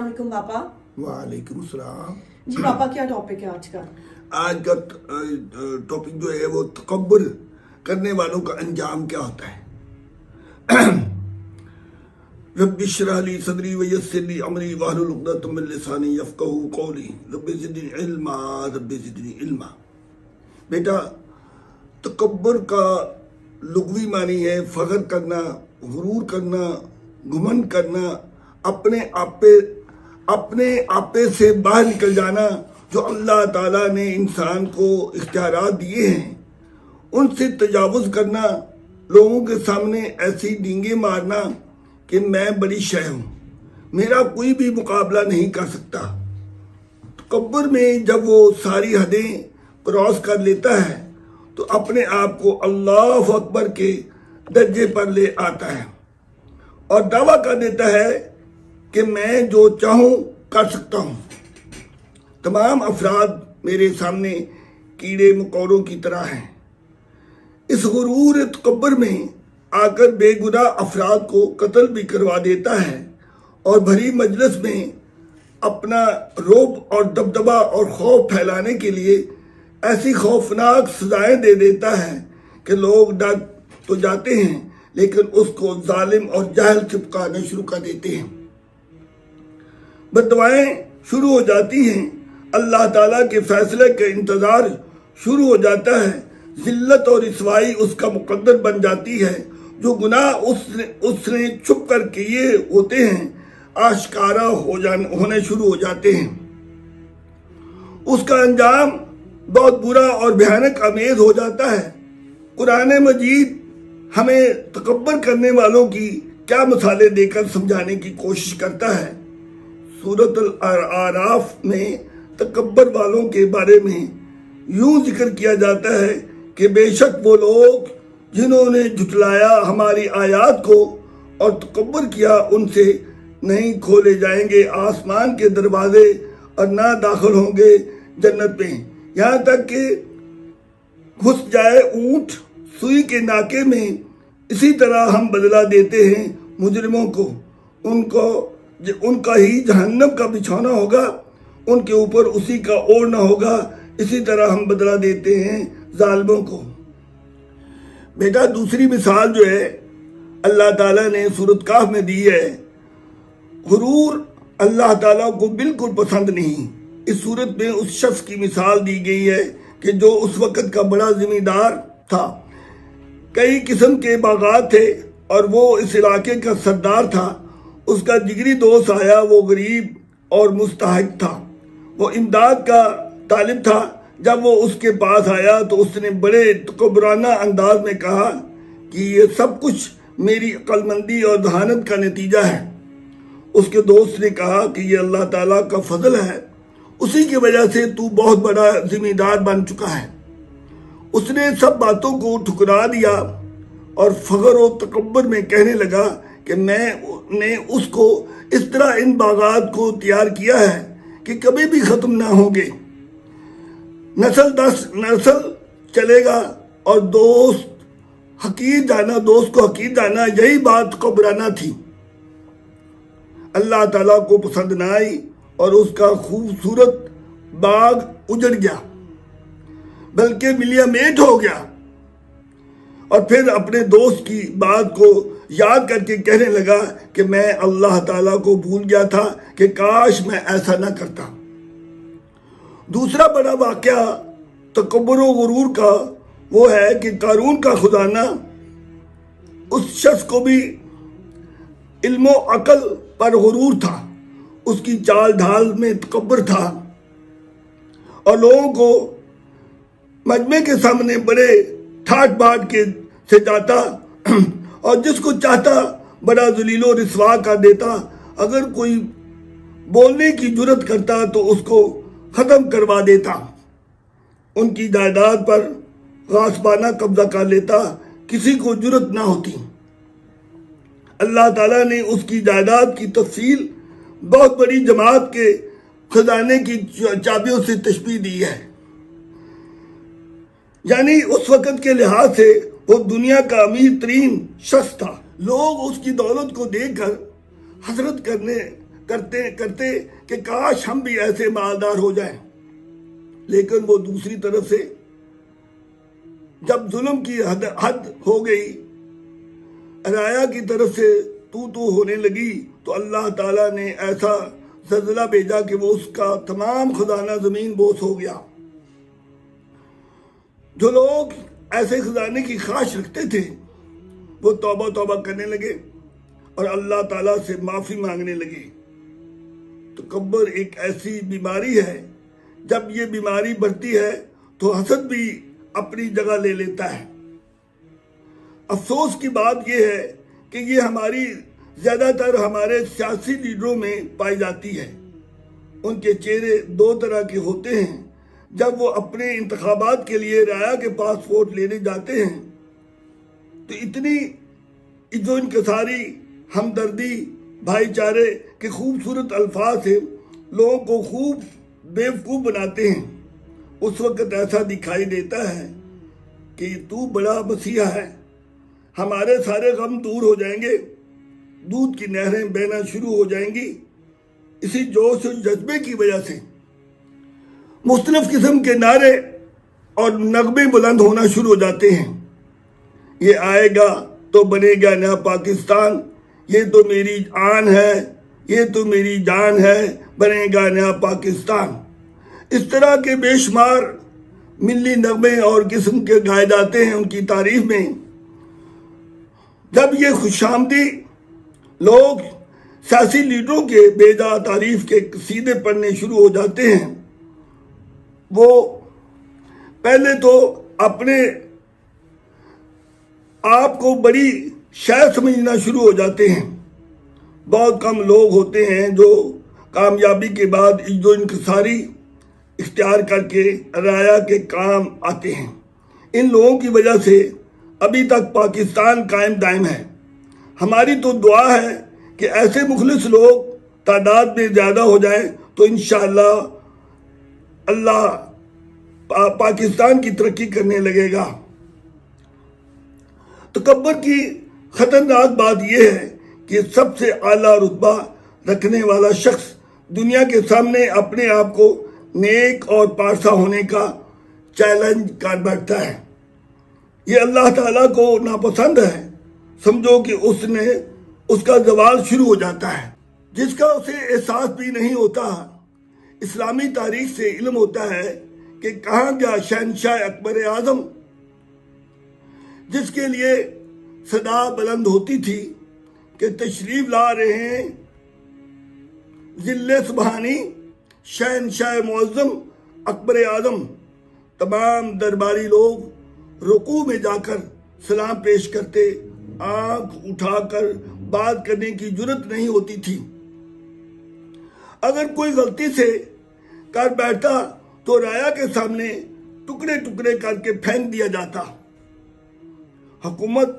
अस्सलाम वालेकुम पापा। वालेकुम सलाम। जी पापा, क्या टॉपिक है आज का? आज का टॉपिक जो है वो तकब्बुर करने वालों का अंजाम क्या होता है। रब्बि इश्रह ली सदरी व यस्सिर ली अमरी वहलुल उक़दतम मिन लिसानी यफ़क़हू क़ौली रब्बि ज़िदनी इल्मा रब्बि ज़िदनी इल्मा। बेटा, तकब्बुर का लुग़वी मानी है फ़ख्र करना, गुरूर करना, घुमंड करना, अपने आपे से बाहर निकल जाना। जो अल्लाह ताला ने इंसान को इख्तियारात दिए हैं उनसे तजावुज़ करना, लोगों के सामने ऐसी डींगे मारना कि मैं बड़ी शय हूँ, मेरा कोई भी मुकाबला नहीं कर सकता। तकब्बुर में जब वो सारी हदें क्रॉस कर लेता है तो अपने आप को अल्लाह अकबर के दर्जे पर ले आता है और दावा कर देता है कि मैं जो चाहूँ कर सकता हूँ। तमाम अफराद मेरे सामने कीड़े मकोड़ों की तरह हैं। इस गुरूर तकब्बुर में आकर बेगुनाह अफराद को कत्ल भी करवा देता है और भरी मजलिस में अपना रोब और दबदबा और खौफ फैलाने के लिए ऐसी खौफनाक सजाएं दे देता है कि लोग डर तो जाते हैं लेकिन उसको जालिम और जाहिल चिपकाना शुरू कर देते हैं। बददुआएं शुरू हो जाती हैं, अल्लाह ताला के फैसले का इंतज़ार शुरू हो जाता है, जिल्लत और रिसवाई उसका मुकद्दर बन जाती है। जो गुनाह उसने छुप कर किए होते हैं आश्कारा होने शुरू हो जाते हैं। उसका अंजाम बहुत बुरा और भयानक अमेज हो जाता है। कुरान मजीद हमें तकब्बुर करने वालों की क्या मिसालें देकर समझाने की कोशिश करता है। सूरत अल-आराफ में तकब्बुर वालों के बारे में यूं जिक्र किया जाता है कि बेशक वो लोग जिन्होंने झुटलाया हमारी आयात को और तकब्बुर किया उनसे नहीं खोले जाएंगे आसमान के दरवाजे और ना दाखिल होंगे जन्नत में, यहाँ तक कि घुस जाए ऊंट सुई के नाके में। इसी तरह हम बदला देते हैं मुजरिमों को, उनका ही जहन्नम का बिछौना होगा, उनके ऊपर उसी का ओढ़ना होगा। इसी तरह हम बदला देते हैं जालिमों को। बेटा, दूसरी मिसाल जो है अल्लाह ताला ने सूरत काफ में दी है। गुरूर अल्लाह ताला को बिल्कुल पसंद नहीं। इस सूरत में उस शख्स की मिसाल दी गई है कि जो उस वक़्त का बड़ा जिम्मेदार था, कई किस्म के बागात थे और वो इस इलाके का सरदार था। उसका जिगरी दोस्त आया, वो गरीब और मुस्तहिक था, वो इमदाद का तालिब था। जब वो उसके पास आया तो उसने बड़े तकब्बुराना अंदाज में कहा कि ये सब कुछ मेरी अक्लमंदी और दहानत का नतीजा है। उसके दोस्त ने कहा कि ये अल्लाह ताला का फजल है, उसी की वजह से तू बहुत बड़ा जिम्मेदार बन चुका है। उसने सब बातों को ठुकरा दिया और फख्र और तकब्बुर में कहने लगा कि मैंने उसको इस तरह इन बागात को तैयार किया है कि कभी भी ख़त्म ना होंगे, नस्ल दस नस्ल चलेगा। और दोस्त को हकीर जाना, यही बात तकब्बुराना थी। अल्लाह ताला को पसंद ना आई और उसका खूबसूरत बाग उजड़ गया, बल्कि मिलियामेट हो गया। और फिर अपने दोस्त की बात को याद करके कहने लगा कि मैं अल्लाह ताला को भूल गया था कि काश मैं ऐसा ना करता। दूसरा बड़ा वाक़या तकब्बुर और गुरूर का वो है कि कारून का खुजाना, उस शख्स को भी इल्मो अकल पर गुरूर था, उसकी चाल ढाल में तकब्बुर था और लोगों को मजमे के सामने बड़े ठाट बाट के से जाता और जिसको चाहता बड़ा जलीलो रिसवा कर देता। अगर कोई बोलने की जुर्रत करता तो उसको ख़त्म करवा देता, उनकी जायदाद पर गासबाना कब्जा कर लेता, किसी को जुर्रत ना होती। अल्लाह ताला ने उसकी जायदाद की तफसील बहुत बड़ी जमात के खजाने की चाबियों से तशबीह दी है। यानी उस वक़्त के लिहाज से वो दुनिया का अमीर तरीन शख्स था। लोग उसकी दौलत को देखकर हसरत کرتے کرتے کہ کاش ہم بھی ایسے مالدار ہو جائیں، لیکن وہ دوسری طرف سے جب ظلم کی حد ہو گئی، رعایا کی طرف سے تو ہونے لگی، تو اللہ تعالیٰ نے ایسا زلزلہ بھیجا کہ وہ اس کا تمام خزانہ زمین بوس ہو گیا۔ جو لوگ ایسے خزانے کی خواہش رکھتے تھے وہ توبہ کرنے لگے اور اللہ تعالیٰ سے معافی مانگنے لگے۔ تکبر ایک ایسی بیماری ہے، جب یہ بیماری بڑھتی ہے تو حسد بھی اپنی جگہ لے لیتا ہے۔ افسوس کی بات یہ ہے کہ یہ زیادہ تر ہمارے سیاسی لیڈروں میں پائی جاتی ہے۔ ان کے چہرے دو طرح کے ہوتے ہیں۔ جب وہ اپنے انتخابات کے لیے رعایا کے پاس ووٹ لینے جاتے ہیں تو اتنی عزت و انکساری، ہمدردی، بھائی چارے کے خوبصورت الفاظ سے لوگوں کو خوب بیوقوف بناتے ہیں۔ اس وقت ایسا دکھائی دیتا ہے کہ تو بڑا مسیحا ہے، ہمارے سارے غم دور ہو جائیں گے، دودھ کی نہریں بہنا شروع ہو جائیں گی۔ اسی جوش و جذبے کی وجہ سے مختلف قسم کے نعرے اور نغمے بلند ہونا شروع ہو جاتے ہیں۔ یہ آئے گا تو بنے گا نیا پاکستان، یہ تو میری آن ہے، یہ تو میری جان ہے، بنے گا نیا پاکستان۔ اس طرح کے بے شمار ملی نغمے اور قسم کے گائے جاتے ہیں ان کی تعریف میں۔ جب یہ خوش آمدی لوگ سیاسی لیڈروں کے بے جا تعریف کے قصیدے پڑھنے شروع ہو جاتے ہیں، وہ پہلے تو اپنے آپ کو بڑی شے سمجھنا شروع ہو جاتے ہیں۔ بہت کم لوگ ہوتے ہیں جو کامیابی کے بعد عزت و انکساری اختیار کر کے رعایا کے کام آتے ہیں۔ ان لوگوں کی وجہ سے ابھی تک پاکستان قائم دائم ہے۔ ہماری تو دعا ہے کہ ایسے مخلص لوگ تعداد میں زیادہ ہو جائیں تو انشاءاللہ اللہ پاکستان کی ترقی کرنے لگے گا۔ تکبر کی خطرناک بات یہ ہے کہ سب سے اعلیٰ رتبہ رکھنے والا شخص دنیا کے سامنے اپنے آپ کو نیک اور پارسا ہونے کا چیلنج کر بیٹھتا ہے۔ یہ اللہ تعالیٰ کو ناپسند ہے۔ سمجھو کہ اس کا زوال شروع ہو جاتا ہے، جس کا اسے احساس بھی نہیں ہوتا۔ اسلامی تاریخ سے علم ہوتا ہے کہ کہاں گیا شہنشاہ اکبر اعظم، جس کے لیے صدا بلند ہوتی تھی کہ تشریف لا رہے ہیں ذل سبحانی شہنشاہ معظم اکبر اعظم۔ تمام درباری لوگ رکوع میں جا کر سلام پیش کرتے، آنکھ اٹھا کر بات کرنے کی جرت نہیں ہوتی تھی۔ اگر کوئی غلطی سے کر بیٹھتا تو رعایا کے سامنے ٹکڑے ٹکڑے کر کے پھینک دیا جاتا۔ حکومت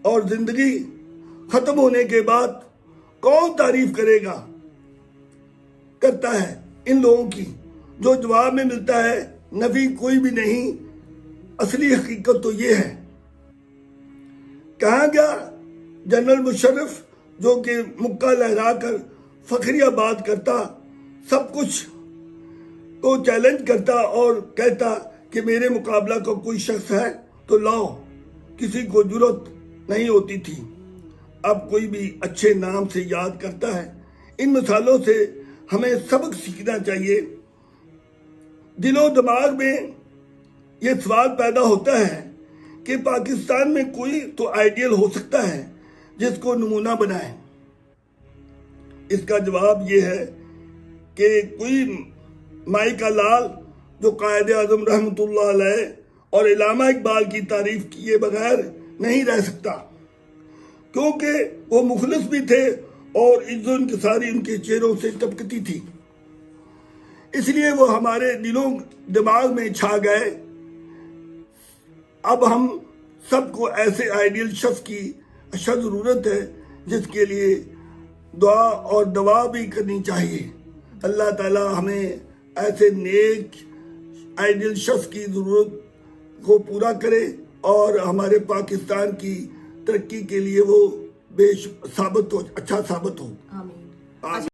اور زندگی ختم ہونے کے بعد کون تعریف کرتا ہے ان لوگوں کی؟ جو جواب میں ملتا ہے نفی کوئی بھی نہیں۔ اصلی حقیقت تو یہ ہے۔ کہاں گیا جنرل مشرف جو کہ مکہ لہرا کر فخریہ بات کرتا، سب کچھ کو چیلنج کرتا اور کہتا کہ میرے مقابلہ کا کوئی شخص ہے تو لاؤ، کسی کو جرت نہیں ہوتی تھی۔ اب کوئی بھی اچھے نام سے یاد کرتا ہے۔ ان مثالوں سے ہمیں سبق سیکھنا چاہیے۔ دل و دماغ میں یہ سوال پیدا ہوتا ہے کہ پاکستان میں کوئی تو آئیڈیل ہو سکتا ہے جس کو نمونہ بنائے۔ اس کا جواب یہ ہے کہ کوئی مائی کا لال جو قائد اعظم رحمۃ اللہ علیہ اور علامہ اقبال کی تعریف کیے بغیر نہیں رہ سکتا، کیونکہ وہ مخلص بھی تھے اور عزت و انکساری ان کے چہروں سے ٹپکتی تھی۔ اس لیے وہ ہمارے دلوں دماغ میں چھا گئے۔ اب ہم سب کو ایسے آئیڈیل شخص کی اشد ضرورت ہے جس کے لیے دعا اور دعا بھی کرنی چاہیے۔ اللہ تعالی ہمیں ایسے نیک آئیڈیل شخص کی ضرورت کو پورا کرے اور ہمارے پاکستان کی ترقی کے لیے وہ اچھا ثابت ہو۔ آمین۔